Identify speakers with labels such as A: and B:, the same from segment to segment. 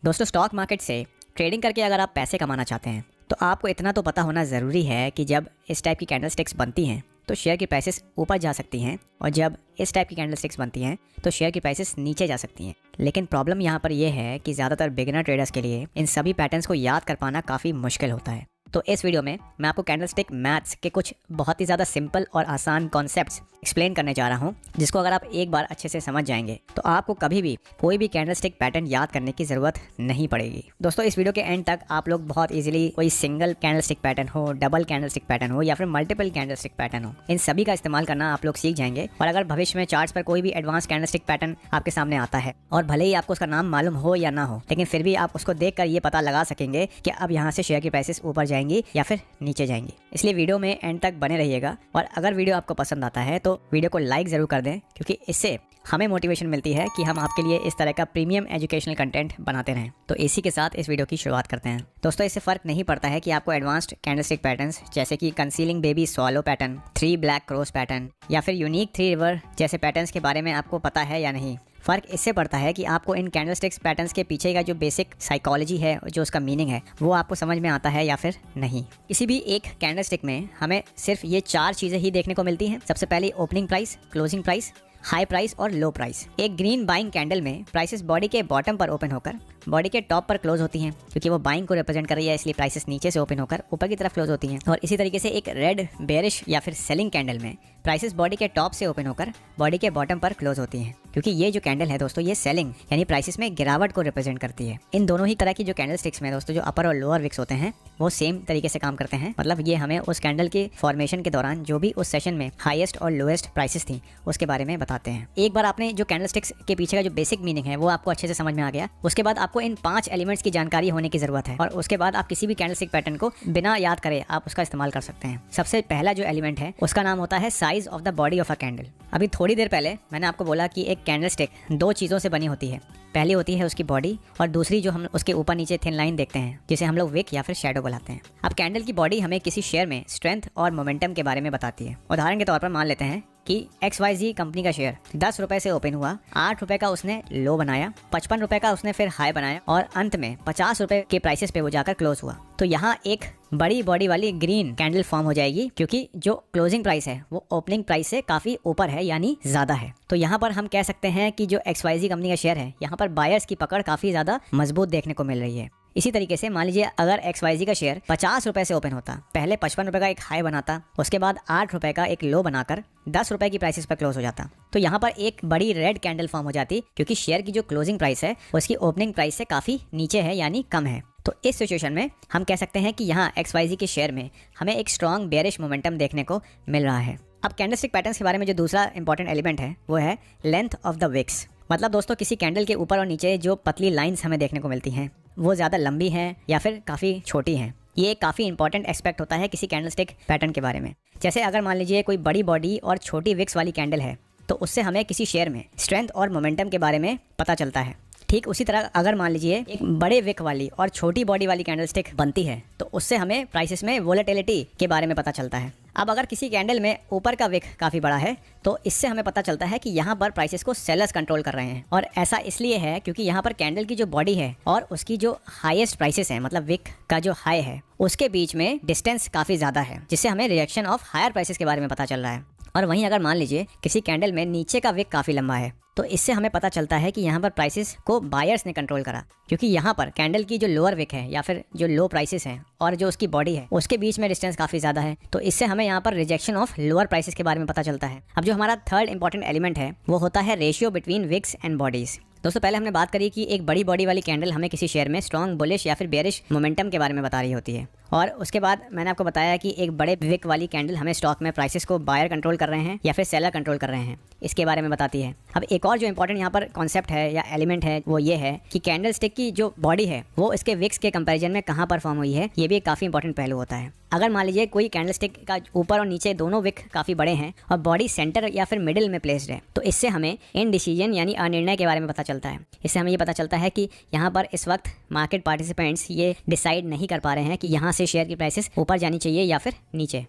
A: दोस्तों, stock market से trading करके अगर आप पैसे कमाना चाहते हैं तो आपको इतना तो पता होना ज़रूरी है कि जब इस टाइप की कैंडलस्टिक्स बनती हैं तो शेयर की प्राइसेस ऊपर जा सकती हैं और जब इस टाइप की कैंडलस्टिक्स बनती हैं तो शेयर की प्राइसेस नीचे जा सकती हैं। लेकिन प्रॉब्लम यहाँ पर यह है कि ज़्यादातर बिगिनर ट्रेडर्स के लिए इन सभी पैटर्न्स को याद कर पाना काफ़ी मुश्किल होता है। तो इस वीडियो में मैं आपको कैंडलस्टिक मैथ्स के कुछ बहुत ही ज़्यादा सिंपल और आसान कॉन्सेप्ट्स एक्सप्लेन करने जा रहा हूँ, जिसको अगर आप एक बार अच्छे से समझ जाएंगे तो आपको कभी भी कोई भी कैंडलस्टिक पैटर्न याद करने की ज़रूरत नहीं पड़ेगी। दोस्तों, इस वीडियो के एंड तक आप लोग बहुत इजीली कोई सिंगल कैंडलस्टिक पैटर्न हो, डबल कैंडलस्टिक पैटर्न हो या फिर मल्टीपल कैंडलस्टिक पैटर्न हो, इन सभी का इस्तेमाल करना आप लोग सीख जाएंगे। और अगर भविष्य में चार्ट्स पर कोई भी एडवांस कैंडलस्टिक पैटर्न आपके सामने आता है और भले ही आपको उसका नाम मालूम हो या ना हो, लेकिन फिर भी आप उसको देखकर ये पता लगा सकेंगे कि अब यहाँ से शेयर की प्राइसेस ऊपर जाएंगी या फिर नीचे जाएंगी। इसलिए वीडियो में एंड तक बने रहिएगा और अगर वीडियो आपको पसंद आता है तो वीडियो को लाइक जरूर कर दें, क्योंकि इससे हमें मोटिवेशन मिलती है कि हम आपके लिए इस तरह का प्रीमियम एजुकेशनल कंटेंट बनाते रहें। तो इसी के साथ इस वीडियो की शुरुआत करते हैं। दोस्तों, इससे फर्क नहीं पड़ता है कि आपको एडवांस्ड कैंडलस्टिक पैटर्न्स जैसे कि concealing baby swallow pattern, 3 black cross pattern या फिर यूनिक 3 रिवर जैसे पैटर्न्स के बारे में आपको पता है या नहीं। फ़र्क इससे पड़ता है कि आपको इन कैंडलस्टिक्स पैटर्न्स के पीछे का जो बेसिक साइकोलॉजी है, जो उसका मीनिंग है, वो आपको समझ में आता है या फिर नहीं। किसी भी एक कैंडलस्टिक में हमें सिर्फ ये 4 चीज़ें ही देखने को मिलती हैं। सबसे पहले opening price, closing price, high price और लो प्राइस। एक ग्रीन बाइंग कैंडल में प्राइसेस बॉडी के बॉटम पर ओपन होकर बॉडी के टॉप पर क्लोज होती हैं, क्योंकि वो बाइंग को रिप्रेजेंट कर रही है, इसलिए प्राइसेस नीचे से ओपन होकर ऊपर की तरफ क्लोज होती हैं। और इसी तरीके से एक रेड बेरिश या फिर सेलिंग कैंडल में प्राइसेस बॉडी के टॉप से ओपन होकर बॉडी के बॉटम पर क्लोज होती हैं, क्योंकि ये जो कैंडल है दोस्तों, ये सेलिंग यानी प्राइसेस में गिरावट को रिप्रेजेंट करती है। इन दोनों ही तरह की जो कैंडलस्टिक्स में दोस्तों जो अपर और लोअर विक्स होते हैं वो सेम तरीके से काम करते हैं। मतलब ये हमें उस कैंडल के फॉर्मेशन के दौरान जो भी उस सेशन में हाईएस्ट और लोएस्ट प्राइसेस थी उसके बारे में बताते हैं। एक बार आपने जो कैंडलस्टिक्स के पीछे का जो बेसिक मीनिंग है वो आपको अच्छे से समझ में आ गया, उसके बाद आपको इन 5 एलिमेंट्स की जानकारी होने की जरूरत है और उसके बाद आप किसी भी कैंडलस्टिक पैटर्न को बिना याद करे आप उसका इस्तेमाल कर सकते हैं। सबसे पहला जो एलिमेंट है उसका नाम होता है size of the body of a candle. अभी थोड़ी देर पहले मैंने आपको बोला कि एक कैंडलस्टिक 2 चीज़ों से बनी होती है। पहली होती है उसकी बॉडी और दूसरी जो हम उसके ऊपर नीचे थिन लाइन देखते हैं, जिसे हम लोग विक या फिर शैडो बुलाते हैं। अब कैंडल की बॉडी हमें किसी शेयर में स्ट्रेंथ और मोमेंटम के बारे में बताती है। उदाहरण के तौर पर मान लेते हैं कि XYZ कंपनी का शेयर 10 रुपए से ओपन हुआ, 8 रुपए का उसने लो बनाया, 55 रुपए का उसने फिर हाई बनाया और अंत में 50 रुपए के प्राइसेस पे वो जाकर क्लोज हुआ। तो यहाँ एक बड़ी बॉडी वाली ग्रीन कैंडल फॉर्म हो जाएगी, क्योंकि जो क्लोजिंग प्राइस है वो ओपनिंग प्राइस से काफी ऊपर है, यानी ज्यादा है। तो यहाँ पर हम कह सकते हैं कि जो XYZ कंपनी का शेयर है, यहाँ पर बायर्स की पकड़ काफी ज्यादा मजबूत देखने को मिल रही है। इसी तरीके से मान लीजिए अगर XYZ का शेयर 50 रुपए से ओपन होता, पहले 55 रुपए का एक हाई बनाता, उसके बाद 8 रुपए का एक लो बनाकर 10 रुपए की प्राइसेस पर क्लोज हो जाता, तो यहाँ पर एक बड़ी रेड कैंडल फॉर्म हो जाती, क्योंकि शेयर की जो क्लोजिंग प्राइस है उसकी ओपनिंग प्राइस से काफी नीचे है, यानी कम है। तो इस सिचुएशन में हम कह सकते हैं कि यहाँ XYZ के शेयर में हमें एक स्ट्रॉन्ग बेरिश मोमेंटम देखने को मिल रहा है। अब कैंडलस्टिक पैटर्न्स के बारे में जो दूसरा इंपॉर्टेंट एलिमेंट है वो है लेंथ ऑफ द विक्स। मतलब दोस्तों, किसी कैंडल के ऊपर और नीचे जो पतली लाइंस हमें देखने को मिलती हैं वो ज़्यादा लंबी हैं या फिर काफ़ी छोटी हैं। ये एक काफ़ी इंपॉर्टेंट एस्पेक्ट होता है किसी कैंडलस्टिक पैटर्न के बारे में। जैसे अगर मान लीजिए कोई बड़ी बॉडी और छोटी विक्स वाली कैंडल है तो उससे हमें किसी शेयर में स्ट्रेंथ और मोमेंटम के बारे में पता चलता है। ठीक उसी तरह अगर मान लीजिए एक बड़े विक वाली और छोटी बॉडी वाली कैंडलस्टिक बनती है तो उससे हमें प्राइसेस में वोलेटिलिटी के बारे में पता चलता है। अब अगर किसी कैंडल में ऊपर का विक काफ़ी बड़ा है तो इससे हमें पता चलता है कि यहाँ पर प्राइसेस को सेलर्स कंट्रोल कर रहे हैं। और ऐसा इसलिए है क्योंकि यहाँ पर कैंडल की जो बॉडी है और उसकी जो हाईएस्ट प्राइसेस हैं, मतलब विक का जो हाई है, उसके बीच में डिस्टेंस काफ़ी ज़्यादा है, जिससे हमें रिएक्शन ऑफ हायर प्राइसेस के बारे में पता चल रहा है। और वहीं अगर मान लीजिए किसी कैंडल में नीचे का विक काफ़ी लंबा है तो इससे हमें पता चलता है कि यहाँ पर प्राइसेस को बायर्स ने कंट्रोल करा, क्योंकि यहाँ पर कैंडल की जो लोअर विक है या फिर जो लो प्राइसेस हैं और जो उसकी बॉडी है उसके बीच में डिस्टेंस काफ़ी ज़्यादा है। तो इससे हमें यहाँ पर रिजेक्शन ऑफ लोअर प्राइसेस के बारे में पता चलता है। अब जो हमारा थर्ड इंपॉर्टेंट एलिमेंट है वो होता है ratio between wicks and bodies. दोस्तों, पहले हमने बात करी कि एक बड़ी बॉडी वाली कैंडल हमें किसी शेयर में स्ट्रॉन्ग बुलिश या फिर बेरिश मोमेंटम के बारे में बता रही होती है, और उसके बाद मैंने आपको बताया कि एक बड़े विक वाली कैंडल हमें स्टॉक में प्राइसेस को बायर कंट्रोल कर रहे हैं या फिर सेलर कंट्रोल कर रहे हैं, इसके बारे में बताती है। अब एक और जो इंपॉर्टेंट यहाँ पर कॉन्सेप्ट है या एलिमेंट है वो ये है कि कैंडल स्टिक की जो बॉडी है वो इसके विक्स के कंपैरिजन में कहाँ पर फॉर्म हुई है, ये भी एक काफ़ी इंपॉर्टेंट पहलू होता है। अगर मान लीजिए कोई कैंडलस्टिक का ऊपर और नीचे दोनों विक काफ़ी बड़े हैं और बॉडी सेंटर या फिर मिडिल में प्लेस्ड है, तो इससे हमें इनडिसीजन यानी अनिर्णय के बारे में पता चलता है। इससे हमें ये पता चलता है कि यहाँ पर इस वक्त मार्केट पार्टिसिपेंट्स ये डिसाइड नहीं कर पा रहे हैं कि यहाँ से शेयर की प्राइसेस ऊपर जानी चाहिए या फिर नीचे।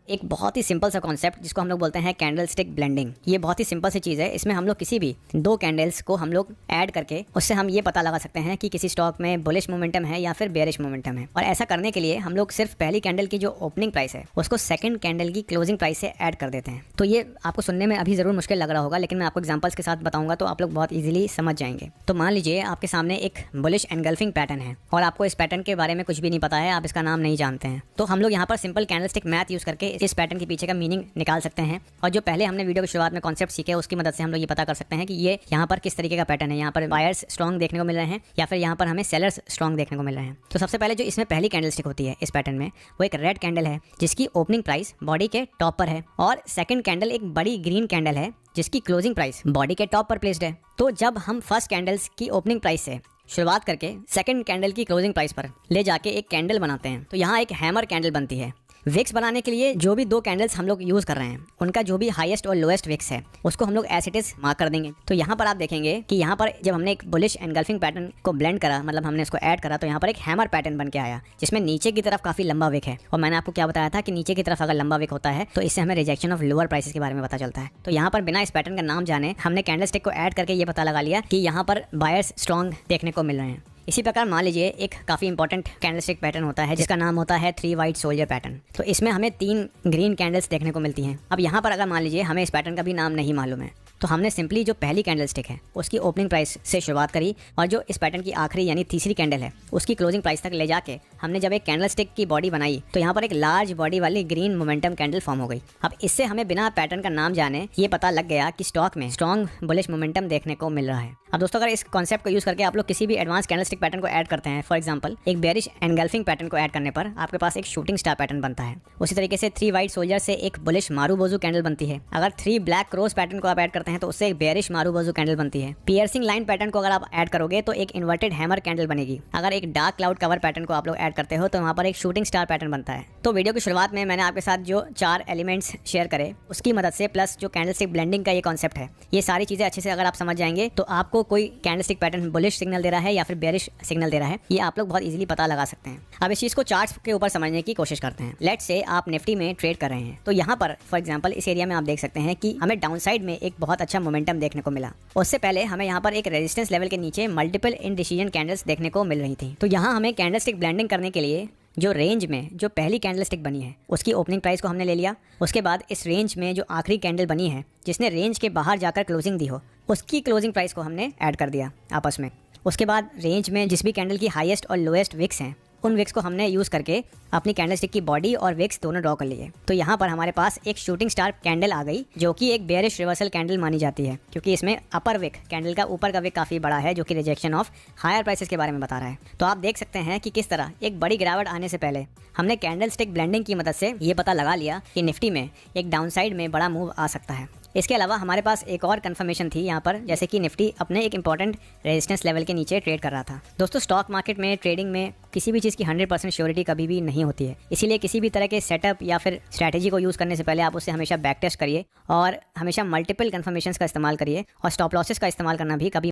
A: एक बहुत ही सिंपल सा कॉन्सेप्ट जिसको हम लोग बोलते हैं कैंडल स्टिक ब्लेंडिंग। ये बहुत ही सिंपल सी चीज़ है। इसमें हम लोग किसी भी दो कैंडल्स को हम लोग ऐड करके उससे हम ये पता लगा सकते हैं कि किसी स्टॉक में बुलिश मोमेंटम है या फिर बेयरिश मोमेंटम है। और ऐसा करने के लिए हम लोग सिर्फ पहली कैंडल की जो ओपनिंग प्राइस है उसको सेकंड कैंडल की क्लोजिंग प्राइस से ऐड कर देते हैं। तो ये आपको सुनने में अभी जरूर मुश्किल लग रहा होगा, लेकिन मैं आपको एग्जांपल्स के साथ बताऊंगा तो आप लोग बहुत इजीली समझ जाएंगे। तो मान लीजिए आपके सामने एक बुलिश एनगल्फिंग पैटर्न है और आपको इस पैटर्न के बारे में कुछ भी नहीं पता है, आप इसका नाम नहीं जानते हैं। तो हम लोग यहाँ पर सिंपल कैंडलस्टिक मैथ यूज करके इस पैटर्न के पीछे का मीनिंग निकाल सकते हैं। और जो पहले हमने वीडियो की शुरुआत में कॉन्सेप्ट सीखे उसकी मदद से हम लोग ये पता कर सकते हैं कि ये यहाँ पर किस तरीके का पैटर्न है। यहाँ पर बायर्स स्ट्रॉन्ग देखने को मिल रहे हैं या फिर यहाँ पर हमें सेलर्स स्ट्रॉन्ग देखने को मिल रहे हैं। तो सबसे पहले जो इसमें पहली कैंडलस्टिक होती है इस पैटर्न में वो एक रेड कैंडल है जिसकी ओपनिंग प्राइस बॉडी के टॉप पर है, और सेकंड कैंडल एक बड़ी ग्रीन कैंडल है जिसकी क्लोजिंग प्राइस बॉडी के टॉप पर प्लेस्ड है। तो जब हम फर्स्ट कैंडल्स की ओपनिंग प्राइस से शुरुआत करके सेकंड कैंडल की क्लोजिंग प्राइस पर ले जाके एक कैंडल बनाते हैं तो यहाँ एक हैमर कैंडल बनती है। विक्स बनाने के लिए जो भी दो कैंडल्स हम लोग यूज कर रहे हैं उनका जो भी हाईएस्ट और लोएस्ट विक्स है उसको हम लोग एज इट इज मार्क कर देंगे। तो यहाँ पर आप देखेंगे कि यहाँ पर जब हमने एक बुलिश एनगल्फिंग पैटर्न को ब्लेंड करा, मतलब हमने इसको ऐड करा, तो यहाँ पर एक हैमर पैटर्न बन के आया जिसमें नीचे की तरफ काफी लंबा विक है। और मैंने आपको क्या बताया था कि नीचे की तरफ अगर लंबा विक होता है तो इससे हमें रिजेक्शन ऑफ लोअर प्राइसेस के बारे में पता चलता है। तो यहाँ पर बिना इस पैटर्न का नाम जाने हमने कैंडलस्टिक को ऐड करके ये पता लगा लिया कि यहाँ पर बायर्स स्ट्रॉन्ग देखने को मिल रहे हैं। इसी प्रकार मान लीजिए एक काफ़ी इंपॉर्टेंट कैंडलस्टिक पैटर्न होता है जिसका नाम होता है 3 वाइट सोल्जर पैटर्न। तो इसमें हमें 3 ग्रीन कैंडल्स देखने को मिलती हैं। अब यहाँ पर अगर मान लीजिए हमें इस पैटर्न का भी नाम नहीं मालूम है तो हमने सिंपली जो पहली कैंडलस्टिक है उसकी ओपनिंग प्राइस से शुरुआत करी और जो इस पैटर्न की आखिरी यानी तीसरी कैंडल है उसकी क्लोजिंग प्राइस तक ले जाके हमने जब एक कैंडलस्टिक की बॉडी बनाई तो यहाँ पर एक लार्ज बॉडी वाली ग्रीन मोमेंटम कैंडल फॉर्म हो गई। अब इससे हमें बिना पैटर्न का नाम जाने ये पता लग गया कि स्टॉक में स्ट्रॉन्ग बुलिश मोमेंटम देखने को मिल रहा है। अब दोस्तों अगर इस कॉन्सेप्ट को यूज करके आप लोग किसी भी एडवांस कैंडलस्टिक पैटर्न को ऐड करते हैं, फॉर एग्जांपल एक बेरिश एनगल्फिंग पैटर्न को ऐड करने पर आपके पास एक शूटिंग स्टार पैटर्न बनता है। उसी तरीके से 3 वाइट सोल्जर से एक बुलिश मारूबोजू कैंडल बनती है। अगर 3 ब्लैक क्रॉस पैटर्न को आप ऐड करते हैं तो उससे एक बेरिश मारूबोजू कैंडल बनती है। पियर्सिंग लाइन पैटर्न को अगर आप ऐड करोगे तो एक इन्वर्टेड हैमर कैंडल बनेगी। अगर एक डार्क क्लाउड कवर पैटर्न को आप लोग ऐड करते हो तो वहाँ पर एक शूटिंग स्टार पैटर्न बनता है। तो वीडियो की शुरुआत में मैंने आपके साथ जो 4 एलिमेंट्स शेयर करे उसकी मदद से प्लस जो कैंडलस्टिक ब्लेंडिंग का ये कॉन्सेप्ट है, ये सारी चीजें अच्छे से अगर आप समझ जाएंगे तो आपको कोई कैंडलस्टिक पैटर्न बुलिश सिग्नल दे रहा है या फिर बेरिश सिग्नल दे रहा है ये आप लोग बहुत इजीली पता लगा सकते हैं। अब इस चीज को चार्ट्स के ऊपर समझने की कोशिश करते हैं। लेट्स से आप निफ्टी में ट्रेड कर रहे हैं तो यहाँ पर फॉर एग्जांपल इस एरिया में आप देख सकते हैं कि हमें डाउन साइड में एक बहुत अच्छा मोमेंटम देखने को मिला। उससे पहले हमें यहाँ पर एक रेजिस्टेंस लेवल के नीचे मल्टीपल इनडिसीजन कैंडल्स देखने को मिल रही थी। तो यहाँ हमें कैंडलस्टिक ब्लेंडिंग करने के लिए जो रेंज में जो पहली कैंडलस्टिक बनी है उसकी ओपनिंग प्राइस को हमने ले लिया। उसके बाद इस रेंज में जो आखिरी कैंडल बनी है जिसने रेंज के बाहर जाकर क्लोजिंग दी हो उसकी क्लोजिंग प्राइस को हमने ऐड कर दिया आपस में। उसके बाद रेंज में जिस भी कैंडल की हाईएस्ट और लोएस्ट विक्स हैं उन विक्स को हमने यूज करके अपनी कैंडलस्टिक की बॉडी और विक्स दोनों ड्रॉ कर लिए। तो यहाँ पर हमारे पास एक शूटिंग स्टार कैंडल आ गई जो कि एक बेयरिश रिवर्सल कैंडल मानी जाती है क्योंकि इसमें अपर विक कैंडल का ऊपर का विक काफी बड़ा है जो कि रिजेक्शन ऑफ हायर प्राइसेस के बारे में बता रहा है। तो आप देख सकते हैं कि किस तरह एक बड़ी गिरावट आने से पहले हमने कैंडलस्टिक ब्लेंडिंग की मदद से ये पता लगा लिया कि निफ्टी में एक डाउनसाइड में बड़ा मूव आ सकता है। इसके अलावा हमारे पास एक और कंफर्मेशन थी यहाँ पर, जैसे कि निफ्टी अपने एक इंपॉर्टेंट रेजिस्टेंस लेवल के नीचे ट्रेड कर रहा था। दोस्तों स्टॉक मार्केट में ट्रेडिंग में किसी भी चीज़ की 100% श्योरिटी कभी भी नहीं होती है, इसीलिए किसी भी तरह के सेटअप या फिर स्ट्रैटेजी को यूज़ करने से पहले आप उसे हमेशा बैक टेस्ट करिए और हमेशा मल्टीपल कंफर्मेशंस का इस्तेमाल करिए और स्टॉप लॉसेस का इस्तेमाल करना भी कभी